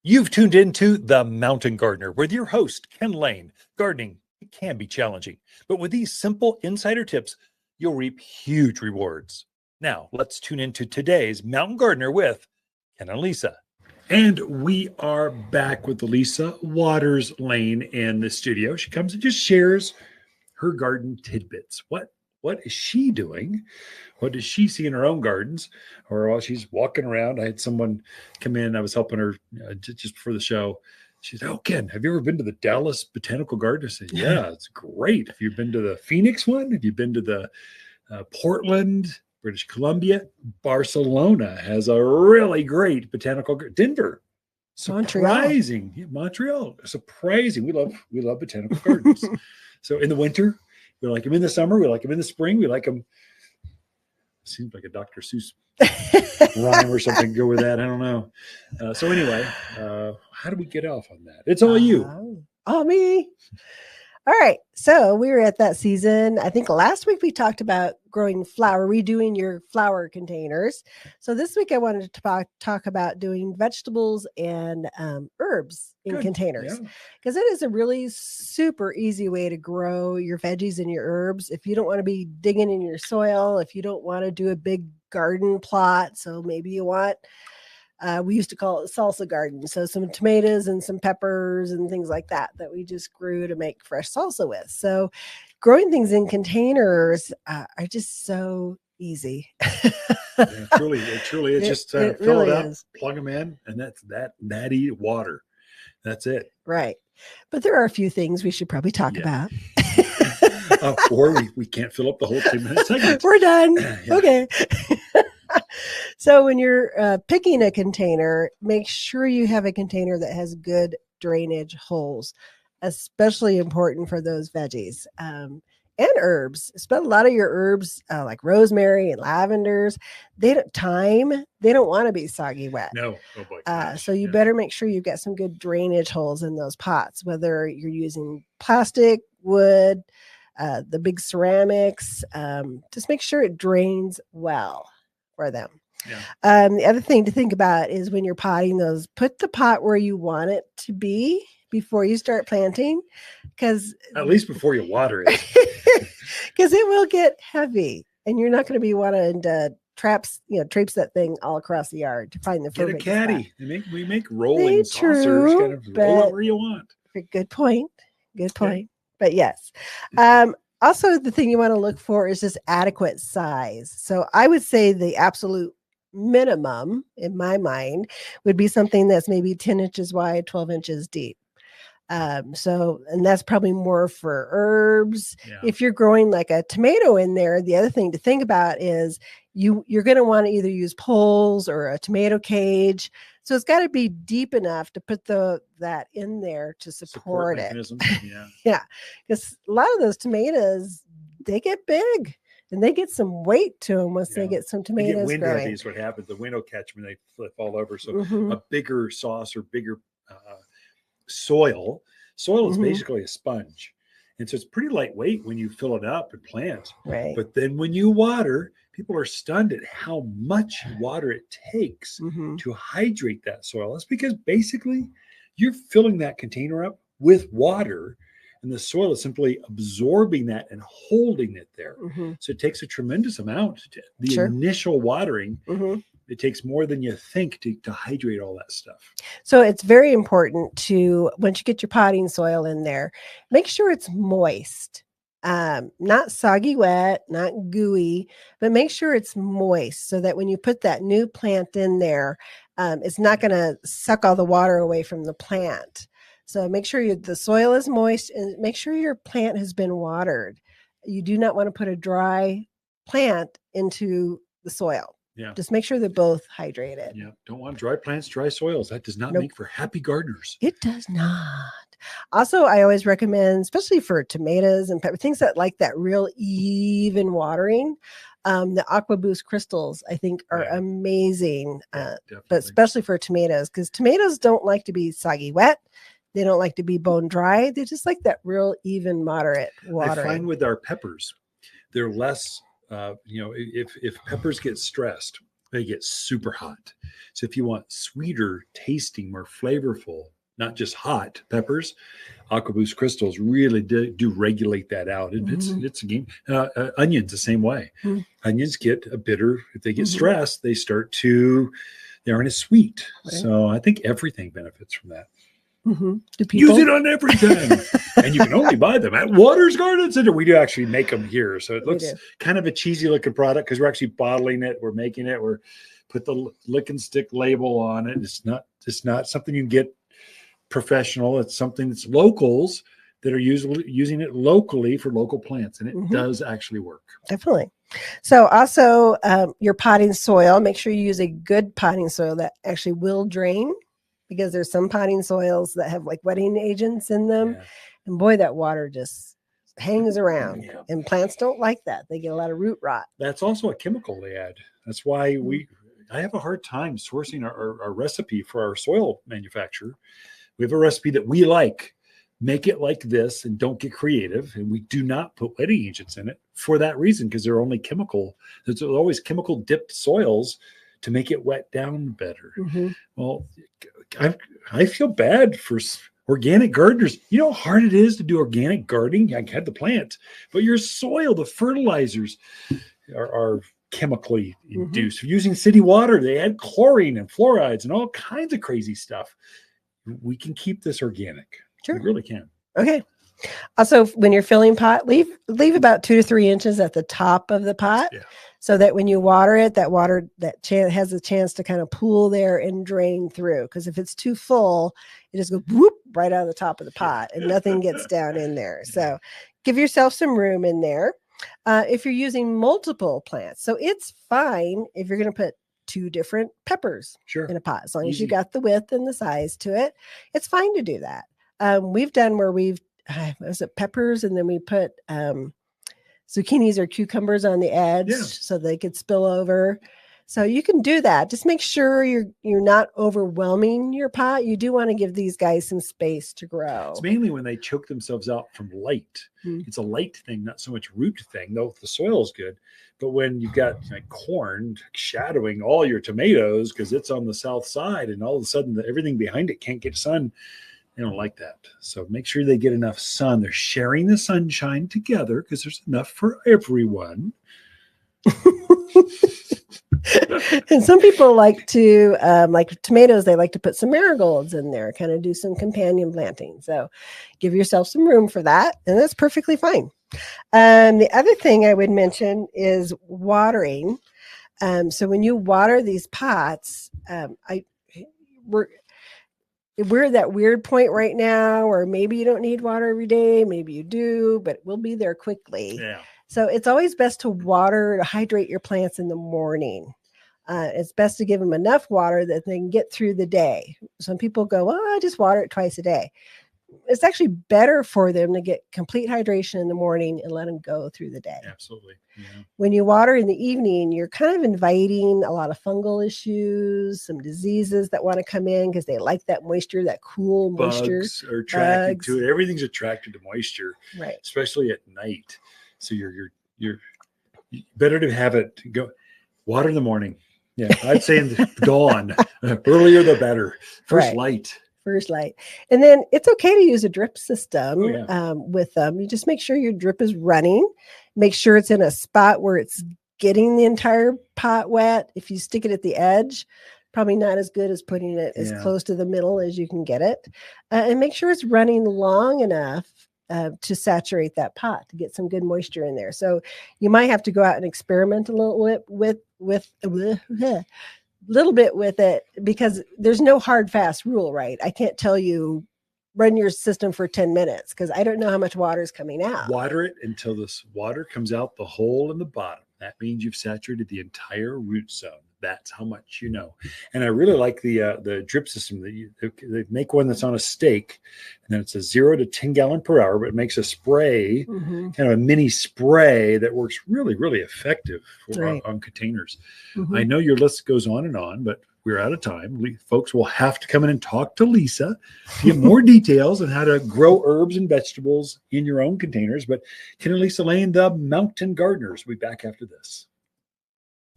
You've tuned into The Mountain Gardener with your host, Ken Lane. Gardening, it can be challenging, but with these simple insider tips, you'll reap huge rewards. Now, let's tune into today's Mountain Gardener with Ken and Lisa. And we are back with Lisa Watters-Lain in the studio. She comes and just shares her garden tidbits. What is she doing? What does she see in her own gardens? Or while she's walking around, I had someone come in. I was helping her just before the show. She said, "Oh, Ken, have you ever been to the Dallas Botanical Garden?" I said, "Yeah, it's great. Have you been to the Phoenix one? Have you been to the Portland, British Columbia? Barcelona has a really great botanical garden. Denver, surprising. Montreal, surprising. We love botanical gardens. So in the winter, we like them in the summer. We like them in the spring. We like them." Seems like a Dr. Seuss rhyme or something. Go with that. I don't know. So anyway, how do we get off on that? It's all you. All me. All right. So we were at that season. I think last week we talked about growing flower, redoing your flower containers. So this week I wanted to talk about doing vegetables and herbs in containers, because it is a really super easy way to grow your veggies and your herbs. If you don't want to be digging in your soil, if you don't want to do a big garden plot, so maybe you want we used to call it salsa garden. So some tomatoes and some peppers and things like that we just grew to make fresh salsa with. So growing things in containers are just so easy. Yeah, truly, it's just fill it up, plug them in, and that's that eat water. That's it. Right. But there are a few things we should probably talk about. Or we can't fill up the whole 2-minute segment. We're done. Okay. So when you're picking a container, make sure you have a container that has good drainage holes, especially important for those veggies and herbs. Spend a lot of your herbs like rosemary and lavenders. They don't want to be soggy wet. No. Oh boy. So you better make sure you've got some good drainage holes in those pots, whether you're using plastic, wood, the big ceramics. Just make sure it drains well for them. Yeah. The other thing to think about is when you're potting those, put the pot where you want it to be before you start planting, because at least before you water it, because it will get heavy and you're not going to be wanting to traps that thing all across the yard to find the perfect spot. Get a caddy. We make rolling saucers, kind of roll it where you want. Good point. But yes. Also, the thing you want to look for is just adequate size. So I would say the absolute minimum in my mind would be something that's maybe 10 inches wide, 12 inches deep. And that's probably more for herbs. Yeah. If you're growing like a tomato in there, the other thing to think about is you're going to want to either use poles or a tomato cage. So it's got to be deep enough to put that in there to support it. Yeah. Yeah. Because a lot of those tomatoes, they get big and they get some weight to them once they get some tomatoes wind growing. Heavy is what happens. The wind will catch them and they flip all over. So a bigger sauce or bigger soil is basically a sponge. And so it's pretty lightweight when you fill it up and plant. Right. But then when you water, people are stunned at how much water it takes to hydrate that soil. That's because basically you're filling that container up with water and the soil is simply absorbing that and holding it there. So it takes a tremendous amount. Initial watering, it takes more than you think to hydrate all that stuff. So it's very important to, once you get your potting soil in there, make sure it's moist. Not soggy wet, not gooey, but make sure it's moist so that when you put that new plant in there, it's not going to suck all the water away from the plant. So make sure the soil is moist and make sure your plant has been watered. You do not want to put a dry plant into the soil. Yeah. Just make sure they're both hydrated. Yeah. Don't want dry plants, dry soils. That does not make for happy gardeners. It does not. Also, I always recommend, especially for tomatoes and pepper, things that like that real even watering, the Aqua Boost crystals, I think, are amazing. But especially for tomatoes, because tomatoes don't like to be soggy wet. They don't like to be bone dry. They just like that real even, moderate watering. I find with our peppers, they're less, if peppers get stressed, they get super hot. So if you want sweeter tasting, more flavorful, not just hot peppers, AquaBoost crystals really do regulate that out. And it's a game. Onions the same way. Onions get a bitter. If they get stressed, they aren't as sweet. Right. So I think everything benefits from that. Do people use it on everything? And you can only buy them at Watters Garden Center. We do actually make them here. So it looks kind of a cheesy looking product because we're actually bottling it. We're making it. We're put the lick and stick label on it. It's not something you can get professional. It's something that's locals that are using it locally for local plants. And it does actually work. Definitely. So also your potting soil, make sure you use a good potting soil that actually will drain, because there's some potting soils that have like wetting agents in them. And boy, that water just hangs around and plants don't like that. They get a lot of root rot. That's also a chemical they add. That's why I have a hard time sourcing our recipe for our soil manufacturer. We have a recipe that we like. Make it like this and don't get creative. And we do not put wetting agents in it for that reason, because they're only chemical. There's always chemical dipped soils to make it wet down better. Well, I feel bad for organic gardeners. You know how hard it is to do organic gardening? I had the plant, but your soil, the fertilizers are chemically induced. Using city water, they add chlorine and fluorides and all kinds of crazy stuff. We can keep this organic. Sure. We really can. Okay. Also, when you're filling pot, leave about 2 to 3 inches at the top of the pot, so that when you water it, that water has a chance to kind of pool there and drain through. Because if it's too full, it just goes whoop right out of the top of the pot and nothing gets down in there. So give yourself some room in there. If you're using multiple plants, so it's fine if you're going to put 2 different peppers in a pot, as long as you got the width and the size to it. It's fine to do that. We've done where was it peppers, and then we put zucchinis or cucumbers on the edge so they could spill over. So you can do that. Just make sure you're not overwhelming your pot. You do want to give these guys some space to grow. It's mainly when they choke themselves out from light. It's a light thing, not so much root thing, though the soil is good. But when you've got like corn shadowing all your tomatoes because it's on the south side, and all of a sudden everything behind it can't get sun, they don't like that. So make sure they get enough sun. They're sharing the sunshine together because there's enough for everyone. And some people like to, like tomatoes, they like to put some marigolds in there, kind of do some companion planting. So give yourself some room for that, and that's perfectly fine. The other thing I would mention is watering. So when you water these pots, we're at that weird point right now where maybe you don't need water every day, maybe you do, but we'll be there quickly. So it's always best to hydrate your plants in the morning. It's best to give them enough water that they can get through the day. Some people go, well, I just water it twice a day. It's actually better for them to get complete hydration in the morning and let them go through the day. Absolutely. When you water in the evening, you're kind of inviting a lot of fungal issues, some diseases that want to come in because they like that moisture, that cool moisture. Bugs are attracted to it. Everything's attracted to moisture, right? Especially at night. So you're better to have it go water in the morning. Yeah, I'd say in the dawn. Earlier the better. First light. And then it's okay to use a drip system with them. You just make sure your drip is running. Make sure it's in a spot where it's getting the entire pot wet. If you stick it at the edge, probably not as good as putting it as close to the middle as you can get it. And make sure it's running long enough to saturate that pot, to get some good moisture in there. So you might have to go out and experiment a little bit with it, because there's no hard fast rule, right? I can't tell you run your system for 10 minutes because I don't know how much water is coming out. Water it until this water comes out the hole in the bottom. That means you've saturated the entire root zone. That's how much you know. And I really like the drip system. They make one that's on a stake, and then it's a 0 to 10 gallon per hour, but it makes a spray, kind of a mini spray that works really, really effective on containers. I know your list goes on and on, but we're out of time. Folks will have to come in and talk to Lisa to get more details on how to grow herbs and vegetables in your own containers. But Ken and Lisa Lain, the Mountain Gardeners, will be back after this.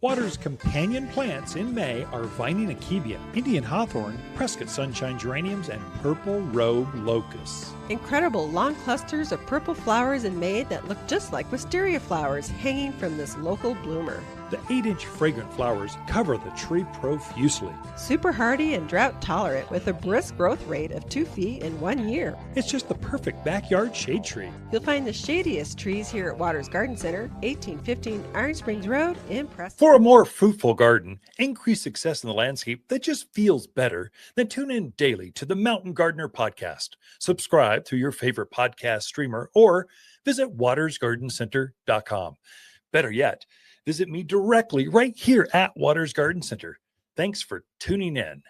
Watters' companion plants in May are Vining Akebia, Indian hawthorn, Prescott sunshine geraniums, and purple robe locusts. Incredible long clusters of purple flowers in May that look just like wisteria flowers hanging from this local bloomer. The 8-inch fragrant flowers cover the tree profusely. Super hardy and drought tolerant with a brisk growth rate of 2 feet in 1 year. It's just the perfect backyard shade tree. You'll find the shadiest trees here at Watters Garden Center, 1815 Iron Springs Road in Preston. For a more fruitful garden, increase success in the landscape that just feels better, then tune in daily to the Mountain Gardener podcast. Subscribe through your favorite podcast streamer or visit wattersgardencenter.com. Better yet, visit me directly right here at Watters Garden Center. Thanks for tuning in.